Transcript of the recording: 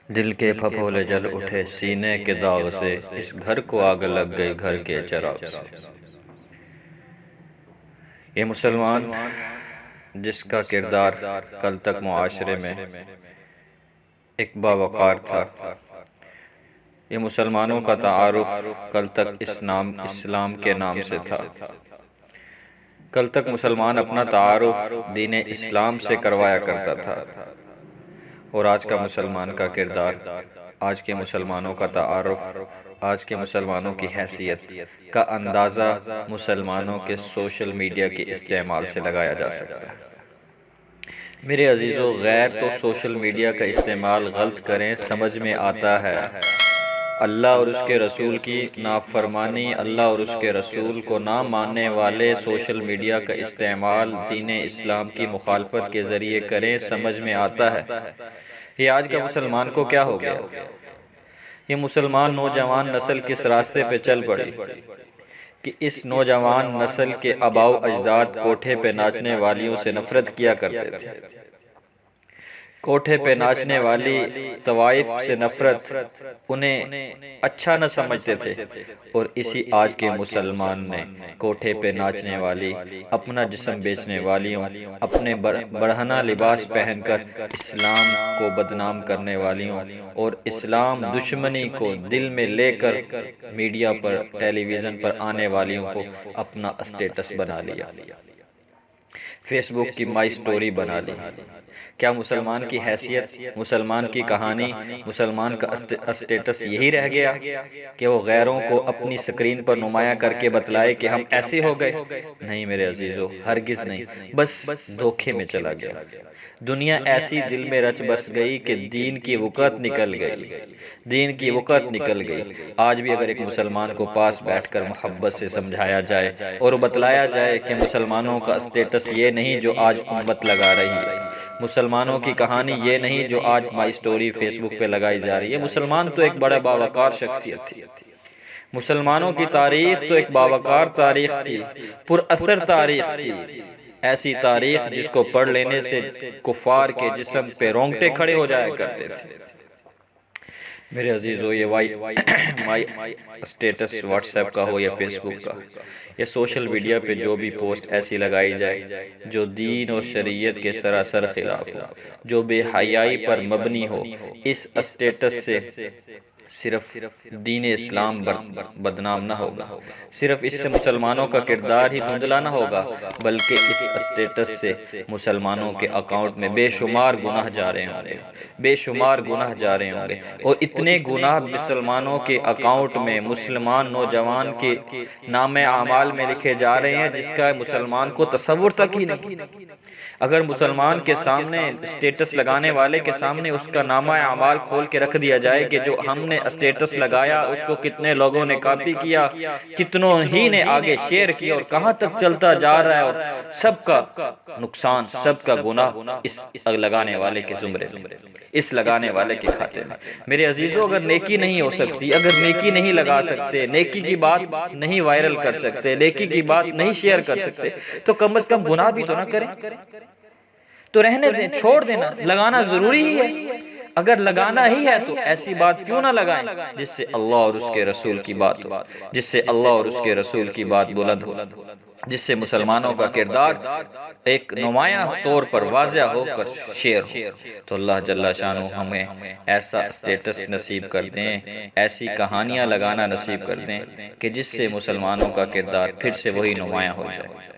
دل کے پھپھولے جل اٹھے سینے کے داغ سے، اس گھر کو آگ لگ گئی گھر کے چراغ سے۔ یہ مسلمان جس کا کردار کل تک معاشرے میں ایک باوقار تھا، یہ مسلمانوں کا تعارف کل تک اسلام کے نام سے تھا۔ کل تک مسلمان اپنا تعارف دین اسلام سے کروایا کرتا تھا، اور آج کا مسلمان کا کردار، آج کے مسلمانوں کا تعارف، آج کے مسلمانوں کی حیثیت کا اندازہ مسلمانوں کے سوشل میڈیا کے استعمال سے لگایا جا سکتا ہے۔ میرے عزیزو، غیر تو سوشل میڈیا کا استعمال غلط کریں سمجھ میں آتا ہے۔ اللہ اور اس کے رسول کی نافرمانی، اللہ اور اس کے رسول کو نہ ماننے والے سوشل میڈیا کا استعمال دین اسلام کی مخالفت کے ذریعے کریں سمجھ میں آتا ہے۔ یہ آج کا مسلمان کو کیا ہو گیا؟ یہ مسلمان نوجوان نسل کس راستے پہ چل پڑی کہ اس نوجوان نسل کے آباء و اجداد کوٹھے پہ ناچنے والیوں سے نفرت کیا کرتے تھے۔ کوٹھے پہ ناچنے والی طوائف سے نفرت انہیں اچھا نہ سمجھتے تھے، اور اسی آج کے مسلمان نے کوٹھے پہ ناچنے والی، اپنا جسم بیچنے والیوں، اپنے برہنہ لباس پہن کر اسلام کو بدنام کرنے والیوں اور اسلام دشمنی کو دل میں لے کر میڈیا پر، ٹیلی ویژن پر آنے والیوں کو اپنا اسٹیٹس بنا لیا، فیس بک کی مائی سٹوری بنا لی۔ کیا مسلمان کی حیثیت، مسلمان کی کہانی، مسلمان کا اسٹیٹس یہی رہ گیا کہ وہ غیروں کو اپنی سکرین پر نمایاں کر کے بتلائے کہ ہم ایسے ہو گئے؟ نہیں میرے عزیزو، ہرگز نہیں، بس دھوکے میں چلا گیا۔ دنیا ایسی دل میں رچ بس گئی کہ دین کی وقت نکل گئی، دین کی وقت نکل گئی۔ آج بھی اگر ایک مسلمان کو پاس بیٹھ کر محبت سے سمجھایا جائے اور بتلایا جائے کہ مسلمانوں کا اسٹیٹس یہ نہیں جو آج امت لگا رہی ہے، مسلمانوں کی کہانی یہ نہیں جو آج مائی سٹوری فیس بک پہ لگائی جا رہی ہے، مسلمان تو ایک بڑا باوقار شخصیت تھی، مسلمانوں کی تاریخ تو ایک باوقار تاریخ تھی، پر اثر تاریخ تھی، ایسی تاریخ جس کو پڑھ لینے سے کفار کے جسم پہ رونگٹے کھڑے ہو جایا کرتے تھے۔ میرے عزیزو، یہ مائی اسٹیٹس واٹس ایپ کا ہو یا فیس بک کا، یا سوشل میڈیا پہ جو بھی پوسٹ ایسی لگائی جائے جو دین اور شریعت کے سراسر خلاف ہو، جو بے حیائی پر مبنی ہو، اس اسٹیٹس سے صرف دین اسلام بدنام نہ ہوگا، صرف اس سے مسلمانوں کا کردار ہی دھندلا نہ ہوگا، بلکہ اس اسٹیٹس سے مسلمانوں کے اکاؤنٹ میں بے شمار گناہ جا رہے ہوں گے، بے شمار گناہ جا رہے ہوں گے، اور اتنے گناہ مسلمانوں کے اکاؤنٹ میں، مسلمان نوجوان کے نام اعمال میں لکھے جا رہے ہیں جس کا مسلمان کو تصور تک ہی نہیں۔ اگر مسلمان کے سامنے، اسٹیٹس لگانے والے کے سامنے اس کا نامہ اعمال کھول کے رکھ دیا جائے کہ جو ہم نے اسٹیٹس لگایا اس کو کتنے لوگوں نے کاپی کیا، کتنوں ہی نے آگے شیئر کیا، اور کہاں تک چلتا جا رہا ہے، اور سب کا نقصان، سب کا گناہ اس لگانے والے کے زمرے میں، اس لگانے والے کے کھاتے میں۔ میرے عزیزو، اگر نیکی نہیں ہو سکتی، اگر نیکی نہیں لگا سکتے، نیکی کی بات نہیں وائرل کر سکتے، نیکی کی بات نہیں شیئر کر سکتے، تو کم از کم گناہ بھی تو نہ کریں، تو رہنے دیں، چھوڑ دینا، لگانا ضروری ہی ہے۔ اگر لگانا ہی ہے تو ایسی بات کیوں نہ لگائیں جس سے اللہ اور اس کے رسول کی بات ہو، جس سے اللہ اور اس کے رسول کی بات بلند ہو، جس سے مسلمانوں کا کردار ایک نمایاں طور پر واضح ہو کر شیئر ہو۔ تو اللہ جل شانہ ہمیں ایسا اسٹیٹس نصیب کر دیں، ایسی کہانیاں لگانا نصیب کر دیں کہ جس سے مسلمانوں کا کردار پھر سے وہی نمایاں ہو جائے۔